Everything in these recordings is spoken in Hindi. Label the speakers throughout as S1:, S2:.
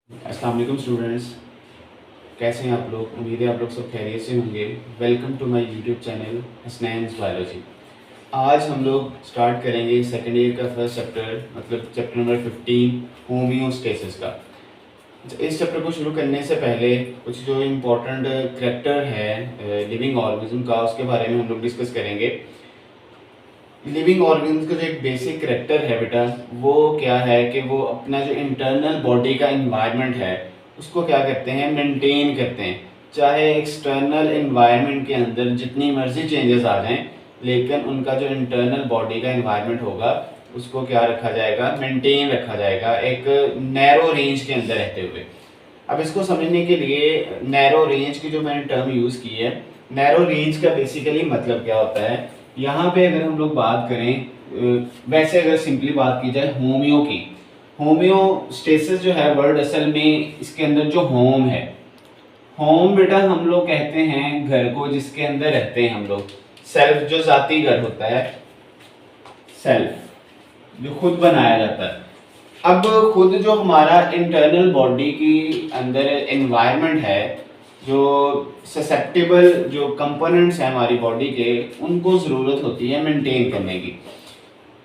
S1: अस्सलाम वालेकुम स्टूडेंट्स, कैसे हैं आप लोग। उम्मीद है आप लोग सब खैरियत से होंगे। Welcome to my YouTube channel Hasnain's biology. आज हम लोग स्टार्ट करेंगे सेकेंड ईयर का फर्स्ट चैप्टर, मतलब चैप्टर नंबर 15 होम्योस्टेसिस का। इस चैप्टर को शुरू करने से पहले कुछ जो इम्पोर्टेंट करैक्टर है लिविंग ऑर्गेनिज्म का, उसके बारे में हम लोग डिस्कस करेंगे। लिविंग ऑर्गेनिज्म का जो एक बेसिक करैक्टर है बेटा, वो क्या है कि वो अपना जो इंटरनल बॉडी का इन्वायरमेंट है उसको क्या करते हैं, मेंटेन करते हैं। चाहे एक्सटर्नल इन्वायरमेंट के अंदर जितनी मर्जी चेंजेस आ जाएं, लेकिन उनका जो इंटरनल बॉडी का इन्वायरमेंट होगा उसको क्या रखा जाएगा, मेंटेन रखा जाएगा, एक नैरो रेंज के अंदर रहते हुए। अब इसको समझने के लिए नैरो रेंज की जो मैंने टर्म यूज़ की है, नैरो रेंज का बेसिकली मतलब क्या होता है। यहाँ पे अगर हम लोग बात करें, वैसे अगर सिंपली बात की जाए होम्यो की, होम्योस्टेसिस जो है वर्ड असल में इसके अंदर जो होम है, होम बेटा हम लोग कहते हैं घर को जिसके अंदर रहते हैं हम लोग। सेल्फ जो जाती घर होता है, सेल्फ जो खुद बनाया जाता है। अब खुद जो हमारा इंटरनल बॉडी की अंदर एनवायरनमेंट है, जो ससेप्टेबल जो कंपोनेंट्स हैं हमारी बॉडी के, उनको ज़रूरत होती है मेंटेन करने की,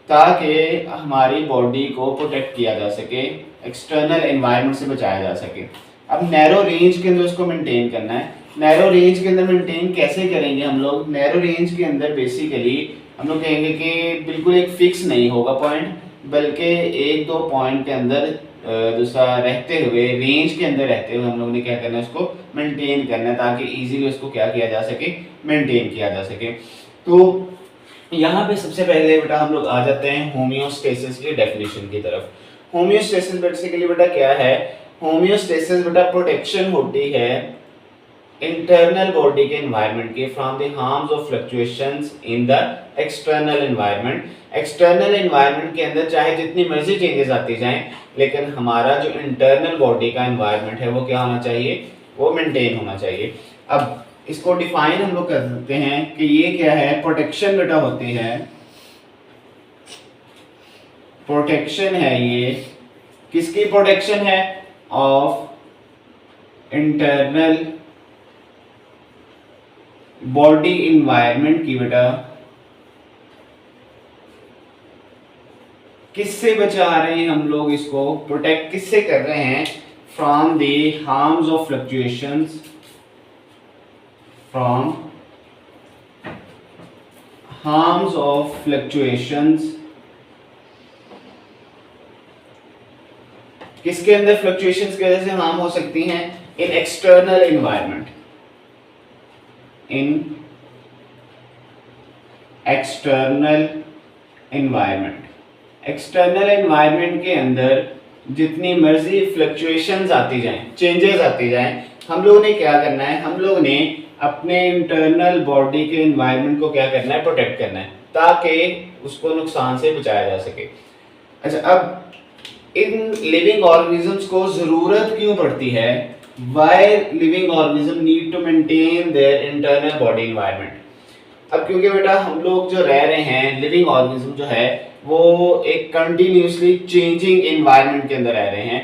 S1: ताकि हमारी बॉडी को प्रोटेक्ट किया जा सके, एक्सटर्नल एनवायरनमेंट से बचाया जा सके। अब नैरो रेंज के अंदर उसको मेंटेन करना है। नैरो रेंज के अंदर मेंटेन कैसे करेंगे हम लोग? नैरो रेंज के अंदर बेसिकली हम लोग कहेंगे कि बिल्कुल एक फिक्स नहीं होगा पॉइंट, बल्कि एक दो पॉइंट के अंदर दूसरा रहते हुए, रेंज के अंदर रहते हुए हम लोग ने क्या करना है, उसको मेंटेन करना है, ताकि इजीली उसको क्या किया जा सके, मेंटेन किया जा सके। तो यहाँ पे सबसे पहले बेटा हम लोग आ जाते हैं होम्योस्टेसिस की डेफिनेशन की तरफ। होम्योस्टेसिस बेसिकली बेटा क्या है? होम्योस्टेसिस बेटा प्रोटेक्शन होती है इंटरनल बॉडी के एनवायरनमेंट के from the harms of fluctuations in the external environment. External environment के अंदर चाहे जितनी मर्जी चेंजेस आती जाएं, लेकिन हमारा जो इंटरनल बॉडी का एनवायरनमेंट है वो क्या होना चाहिए, वो मेंटेन होना चाहिए। अब इसको डिफाइन हम लोग कर सकते हैं कि ये क्या है, प्रोटेक्शन बेटा होती है, प्रोटेक्शन है ये, किसकी प्रोटेक्शन है? ऑफ इंटरनल बॉडी इन्वायरमेंट की बेटा। किससे बचा रहे हैं हम लोग इसको, प्रोटेक्ट किससे कर रहे हैं? From the harms of fluctuations, from harms of fluctuations. किसके अंदर फ्लक्चुएशंस की वजह से हार्म हो सकती हैं? इन एक्सटर्नल एनवायरनमेंट, इन एक्सटर्नल एनवायरनमेंट। एक्सटर्नल एनवायरनमेंट के अंदर जितनी मर्जी फ्लक्चुएशंस आती जाएं, चेंजेस आती जाएं, हम लोगों ने क्या करना है, हम लोगों ने अपने इंटरनल बॉडी के एनवायरनमेंट को क्या करना है, प्रोटेक्ट करना है, ताकि उसको नुकसान से बचाया जा सके। अच्छा, अब इन लिविंग ऑर्गेनिजम्स को जरूरत क्यों पड़ती है? Why living organism need to maintain their internal body environment. अब क्योंकि बेटा हम लोग जो रह रहे हैं, लिविंग ऑर्गेनिज्म जो है वो एक कंटिन्यूसली चेंजिंग एनवायरनमेंट के अंदर रह रहे हैं।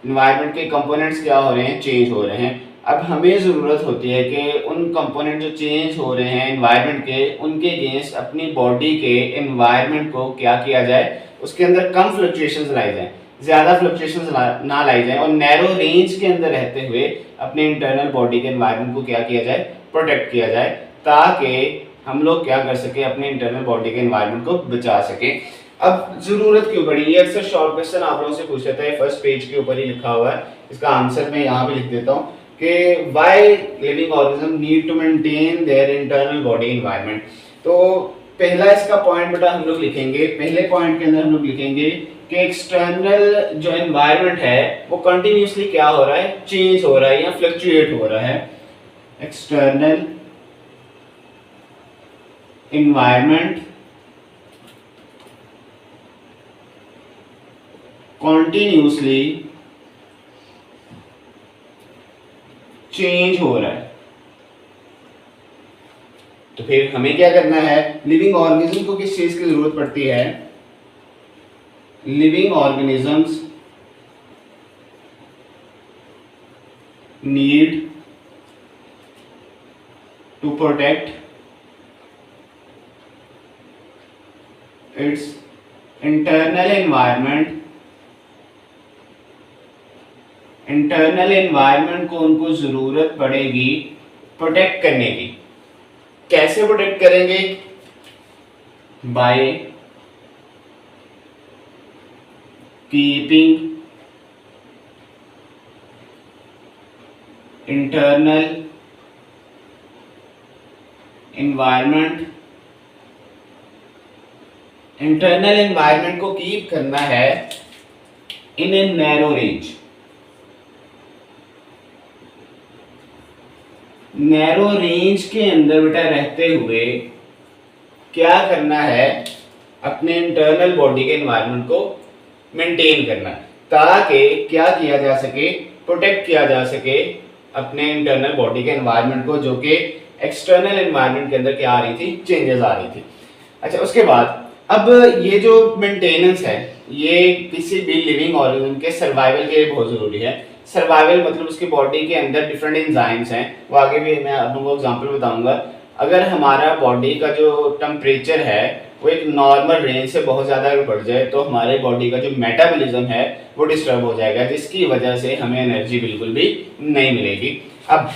S1: एनवायरनमेंट के कंपोनेंट्स क्या हो रहे हैं, चेंज हो रहे हैं। अब हमें ज़रूरत होती है कि उन कंपोनेंट जो चेंज हो रहे हैं एनवायरनमेंट के, उनके अगेंस्ट अपनी बॉडी के एनवायरनमेंट को क्या किया जाए, उसके अंदर कम फ्लक्चुएशंस लाई जाएं, ज़्यादा फ्लक्चुएशंस ना लाई जाए, और नैरो रेंज के अंदर रहते हुए अपने इंटरनल बॉडी के एनवायरनमेंट को क्या किया जाए, प्रोटेक्ट किया जाए, ताकि हम लोग क्या कर सके, अपने इंटरनल बॉडी के एनवायरनमेंट को बचा सके। अब जरूरत क्यों पड़ी? ये अक्सर शॉर्ट क्वेश्चन आप लोगों से पूछ लेता है, फर्स्ट पेज के ऊपर ही लिखा हुआ है, इसका आंसर मैं यहाँ पे लिख देता हूँ कि why living organism need to maintain their internal body environment. तो पहला इसका पॉइंट बेटा हम लोग लिखेंगे, पहले पॉइंट के अंदर हम लोग लिखेंगे कि एक्सटर्नल जो एनवायरनमेंट है वो कंटिन्यूसली क्या हो रहा है, चेंज हो रहा है या फ्लक्चुएट हो रहा है। एक्सटर्नल एनवायरनमेंट कंटिन्यूसली चेंज हो रहा है। तो फिर हमें क्या करना है, लिविंग ऑर्गेनिज्म को किस चीज की जरूरत पड़ती है? Living organisms need to protect its internal environment, internal environment को उनको जरूरत पड़ेगी प्रोटेक्ट करने की। कैसे प्रोटेक्ट करेंगे? By keeping internal environment, internal environment को कीप करना है in a narrow range. Narrow range के अंदर बेटा रहते हुए क्या करना है? अपने इंटरनल बॉडी के एनवायरनमेंट को मेंटेन करना, ताकि क्या किया जा सके? प्रोटेक्ट किया जा सके अपने इंटरनल बॉडी के एनवायरनमेंट को, जो कि एक्सटर्नल एनवायरनमेंट के अंदर क्या आ रही थी? चेंजेस आ रही थी। अच्छा, उसके बाद अब ये जो मेंटेनेंस है ये किसी भी लिविंग ऑर्गेनिज्म के सर्वाइवल के लिए बहुत जरूरी है। सर्वाइवल मतलब उसकी बॉडी के अंदर डिफरेंट एंजाइम्स हैं, वो आगे भी मैं आपको एग्जांपल बताऊंगा। अगर हमारा बॉडी का जो टेम्परेचर है वो एक नॉर्मल रेंज से बहुत ज़्यादा अगर बढ़ जाए तो हमारे बॉडी का जो मेटाबॉलिज्म है वो डिस्टर्ब हो जाएगा, जिसकी वजह से हमें एनर्जी बिल्कुल भी नहीं मिलेगी। अब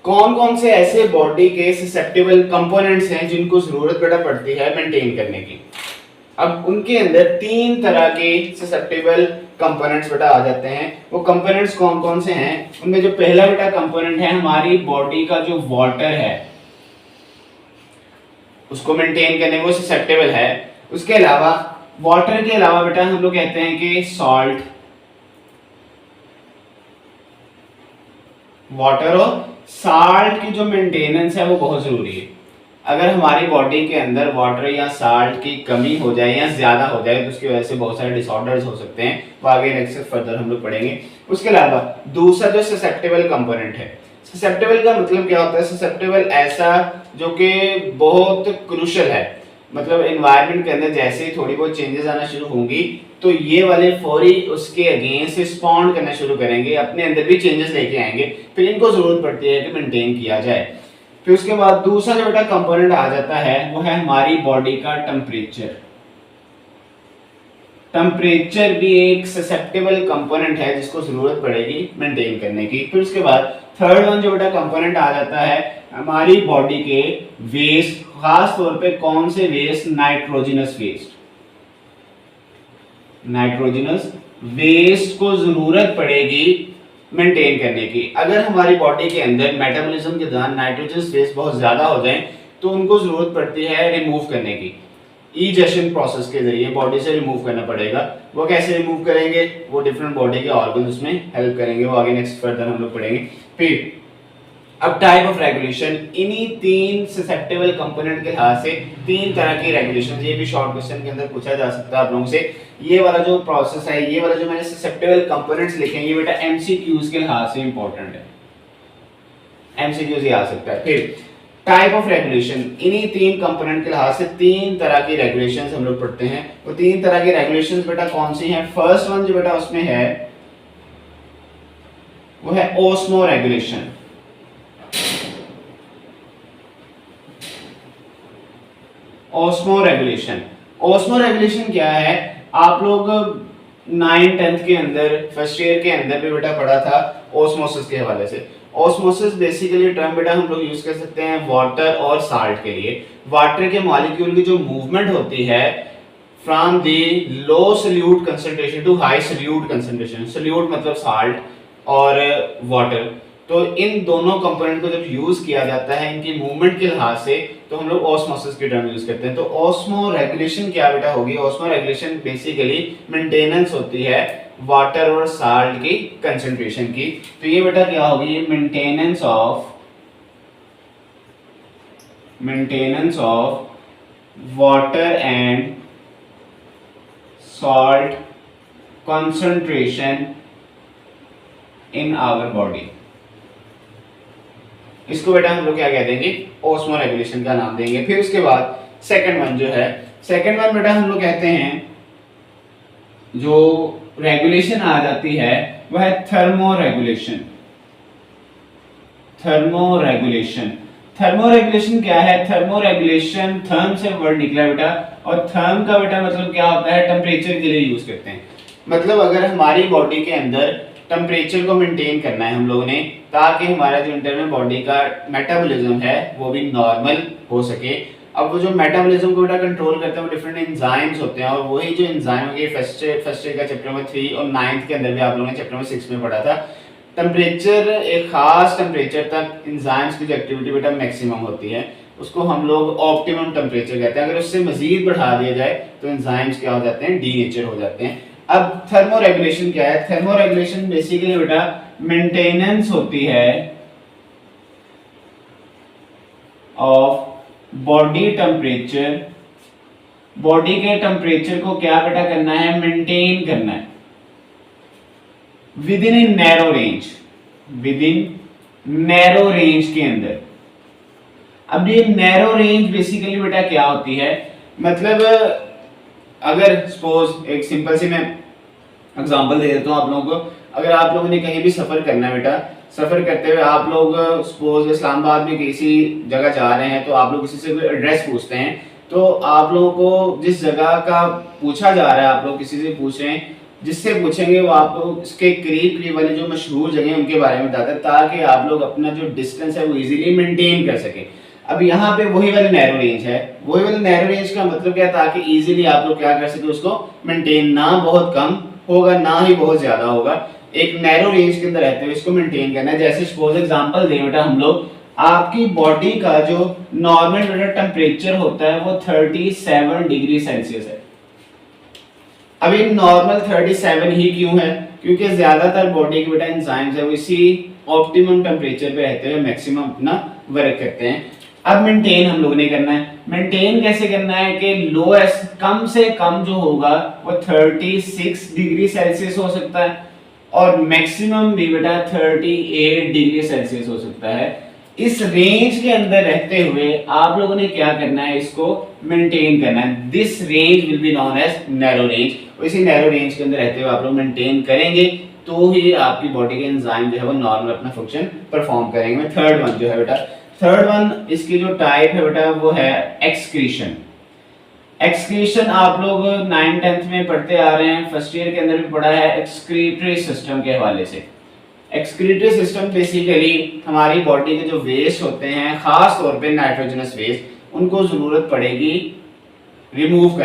S1: कौन कौन से ऐसे बॉडी के ससेप्टेबल कंपोनेंट्स हैं जिनको जरूरत बेटा पड़ती है मेंटेन करने की? अब उनके अंदर 3 तरह के ससेप्टेबल कंपोनेंट्स बेटा आ जाते हैं। वो कंपोनेंट्स कौन कौन से हैं? उनमें जो पहला बेटा कंपोनेंट है हमारी बॉडी का जो वाटर है उसको मेंटेन करने में वो ससेप्टेबल है। उसके अलावा वाटर के अलावा बेटा हम लोग कहते हैं कि सॉल्ट, वाटर और साल्ट की जो मेंटेनेंस है वो बहुत जरूरी है। अगर हमारी बॉडी के अंदर वाटर या साल्ट की कमी हो जाए या ज्यादा हो जाए तो उसकी वजह से बहुत सारे डिसऑर्डर्स हो सकते हैं, वो आगे नेक्स्ट फर्दर हम लोग पढ़ेंगे। उसके अलावा दूसरा जो ससेप्टेबल कंपोनेंट है, ससेप्टेबल का मतलब क्या होता है? ससेप्टेबल ऐसा जो कि बहुत क्रूशियल है, मतलब एनवायरनमेंट के अंदर जैसे ही थोड़ी बहुत चेंजेस आना शुरू होंगी तो ये वाले फौरी उसके अगेंस्ट रिस्पॉन्ड करना शुरू करेंगे, अपने अंदर भी चेंजेस लेके आएंगे, फिर इनको जरूरत पड़ती है कि मेंटेन किया जाए। फिर उसके बाद दूसरा जो बेटा कंपोनेंट आ जाता है वो है हमारी बॉडी का टेम्परेचर। टेम्परेचर भी एक ससेप्टेबल कंपोनेंट है जिसको जरूरत पड़ेगी मेंटेन करने की। फिर उसके बाद थर्ड वन जो बेटा कंपोनेंट आ जाता है हमारी बॉडी के वेस्ट, खास तौर पे कौन से waste? Nitrogenous waste. Nitrogenous waste को जरूरत पड़ेगी मेंटेन करने की। अगर हमारी बॉडी के अंदर मेटाबॉलिज्म के दौरान नाइट्रोजनस वेस्ट बहुत ज्यादा हो जाए तो उनको जरूरत पड़ती है रिमूव करने की। ईजेशन प्रोसेस के जरिए बॉडी से रिमूव करना पड़ेगा। वो कैसे रिमूव करेंगे? वो डिफरेंट बॉडी के ऑर्गन उसमें हेल्प करेंगे, वो आगे नेक्स्ट फर्दर हम लोग पढ़ेंगे। फिर अब टाइप ऑफ रेगुलेशन, इन्हीं 3 ससेप्टेबल कंपोनेंट के लिहाज से 3 तरह की रेगुलेशन, ये भी शॉर्ट क्वेश्चन के अंदर पूछा जा सकता है आप लोगों से। ये वाला जो प्रोसेस है, ये वाला जो मैंने ससेप्टेबल कंपोनेंट्स लिखे हैं, ये बेटा एमसीक्यूज के लिहाज से इंपॉर्टेंट है, एमसीक्यूज ही आ सकता है। फिर टाइप ऑफ रेगुलेशन, इन्हीं 3 कंपोनेंट के लिहाज से 3 तरह की रेगुलेशंस हम लोग पढ़ते हैं। वो 3 तरह की रेगुलेशंस बेटा कौन सी हैं? फर्स्ट वन जो बेटा उसमें है वो है osmo regulation. Osmo regulation, osmo regulation क्या है? आप लोग 9th 10th के अंदर फर्स्ट ईयर के अंदर भी बेटा पढ़ा था ओस्मोसिस के हवाले से। ओस्मोसिस बेसिकली टर्म बेटा हम लोग यूज कर सकते हैं वाटर और साल्ट के लिए। वाटर के मॉलिक्यूल की जो मूवमेंट होती है from the low solute concentration to high solute concentration, solute मतलब साल्ट और वाटर, तो इन दोनों कंपोनेंट को जब यूज किया जाता है इनकी मूवमेंट के लिहाज से तो हम लोग ऑस्मोसिस की टर्म यूज करते हैं। तो ऑस्मो रेगुलेशन क्या बेटा होगी? ऑस्मो रेगुलेशन बेसिकली मेंटेनेंस होती है वाटर और साल्ट की कंसंट्रेशन की। तो ये बेटा क्या होगी? Maintenance of water and salt concentration in our body. इसको बेटा हम लोग क्या कह देंगे? ओस्मो रेगुलेशन का नाम देंगे। फिर उसके बाद सेकंड वन जो है, सेकंड वन बेटा हम लोग कहते हैं जो रेगुलेशन आ जाती है वह है थर्मो रेगुलेशन। थर्मोरेगुलेशन। थर्मोरेगुलेशन क्या है? थर्मोरेगुलेशन थर्म से वर्ड निकला बेटा, और थर्म का बेटा मतलब क्या होता है? टेम्परेचर के लिए यूज करते हैं। मतलब अगर हमारी बॉडी के अंदर टेम्परेचर को मेंटेन करना है हम लोगों ने, ताकि हमारा जो इंटरनल बॉडी का मेटाबॉलिज्म है वो भी नॉर्मल हो सके। अब वो जो मेटाबॉलिज्म को बेटा कंट्रोल करते हैं वो डिफरेंट एंजाइम्स होते हैं, और वही जो एंजाइम के फर्स्ट ईयर का चैप्टर नंबर 3 और 9th के अंदर भी आप लोगों ने चैप्टर नंबर 6 में पढ़ा था। टेम्परेचर, एक खास टेम्परेचर तक एंजाइम्स की जो एक्टिविटी बेटा मैक्सिमम होती है, उसको हम लोग ऑप्टिमम टेम्परेचर कहते हैं। अगर उससे मजीद बढ़ा दिया जाए तो एंजाइम्स क्या हो जाते हैं? डीनेचर हो जाते हैं। अब थर्मोरेगुलेशन क्या है? थर्मोरेगुलेशन बेसिकली बेटा मेंटेनेंस होती है ऑफ बॉडी टेम्परेचर। बॉडी के टेम्परेचर को क्या बेटा करना है? मेंटेन करना है with in a narrow range, with in narrow range के अंदर। अब ये नैरो रेंज बेसिकली बेटा क्या होती है? मतलब अगर सपोज एक सिंपल सी मैं एग्जांपल दे देता हूँ आप लोगों को। अगर आप लोगों ने कहीं भी सफर करना है बेटा, सफर करते हुए आप लोग सपोज इस्लामाबाद में किसी जगह जा रहे हैं, तो आप लोग किसी से कोई एड्रेस पूछते हैं, तो आप लोगों को जिस जगह का पूछा जा रहा है, आप लोग किसी से पूछ रहे हैं, जिससे पूछेंगे वो आपको इसके करीब करीब वाले जो मशहूर जगह उनके बारे में बताता है, ताकि आप लोग अपना जो डिस्टेंस है वो इजीली मेंटेन कर सके। अब यहाँ पे वही वाली नैरो रेंज है। वही वाली नैरो रेंज का मतलब क्या है? ताकि इजीली आप लोग क्या कर सके? उसको मेंटेन, ना बहुत कम होगा ना ही बहुत ज्यादा होगा, एक नैरो रेंज के अंदर रहते हुए इसको मेंटेन करना है। जैसे सपोज एग्जांपल दे बेटा हम लोग, आपकी बॉडी का जो नॉर्मल बेटा टेम्परेचर होता है वो 37 डिग्री सेल्सियस है। अब ये नॉर्मल 37 ही क्यों है? क्योंकि ज्यादातर बॉडी के बेटा एंजाइम्स है वो इसी ऑप्टिमम टेम्परेचर पे रहते हुए मैक्सिमम अपना वर्क करते हैं। अब मेंटेन हम लोगों ने करना है। मेंटेन कैसे करना है कि लोएस्ट, कम से कम जो होगा वो 36 डिग्री सेल्सियस हो सकता है, और मैक्सिमम भी बेटा 38 डिग्री सेल्सियस हो सकता है। इस रेंज के अंदर रहते हुए आप लोगों ने क्या करना है? इसको मेंटेन करना है। This range will be known as narrow range. इसी नैरो रेंज के अंदर रहते हुए आप लोग मेंटेन करेंगे तो ही आपकी बॉडी के एंजाइम जो है वो नॉर्मल अपना फंक्शन परफॉर्म करेंगे। थर्ड वन जो है बेटा, थर्ड वन इसकी जो टाइप है बेटा वो है एक्सक्रीशन। एक्सक्रीशन आप लोग 9th 10th में पढ़ते आ रहे हैं, फर्स्ट ईयर के अंदर भी पढ़ा है एक्सक्रीटरी सिस्टम के हवाले से। एक्सक्रीटरी सिस्टम बेसिकली हमारी बॉडी के जो वेस्ट होते हैं, खास तौर पे नाइट्रोजनस वेस्ट, उनको जरूरत पड़ेगी रिमूव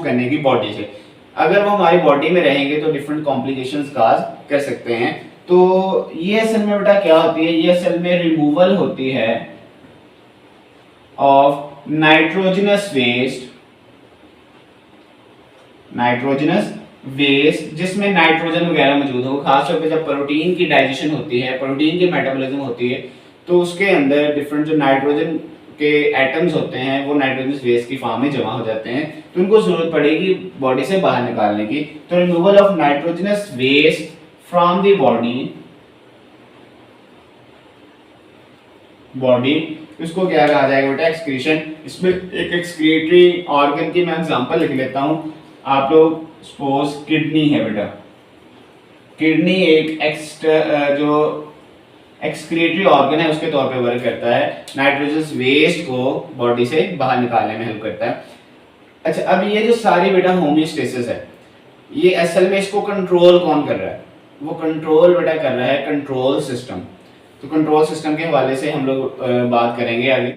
S1: करने की बॉडी से। अगर वो हमारी बॉडी में रहेंगे तो डिफरेंट कॉम्प्लिकेशंस काज कर सकते हैं। तो ये असल में बेटा क्या होती है? ये असल में रिमूवल होती है ऑफ नाइट्रोजनस वेस्ट जिसमें नाइट्रोजन वगैरह मौजूद हो। खासतौर पे जब प्रोटीन की डाइजेशन होती है, प्रोटीन की मेटाबॉलिज्म होती है, तो उसके अंदर डिफरेंट जो नाइट्रोजन के एटम्स होते हैं वो नाइट्रोजन वेस्ट की फॉर्म में जमा हो जाते हैं, तो उनको जरूरत पड़ेगी बॉडी से बाहर निकालने की। तो removal of nitrogenous waste from the body इसको क्या कहा जाएगा बेटा? एक्सक्रीशन। इसमें एक एक्सक्रीटरी ऑर्गन की मैं एग्जांपल लिख लेता हूं। आप लोग सपोज किडनी है बेटा, किडनी एक जो एक्सक्रीटरी ऑर्गन है उसके तौर पे वर्क करता है, नाइट्रोजनस वेस्ट को बॉडी से बाहर निकालने में हेल्प करता है। अच्छा, अब ये जो सारी बेटा होमियोस्टेसिस है, ये असल में इसको कंट्रोल कौन कर रहा है? वो कंट्रोल बेटा कर रहा है कंट्रोल सिस्टम। तो कंट्रोल सिस्टम के हवाले से हम लोग बात करेंगे आगे।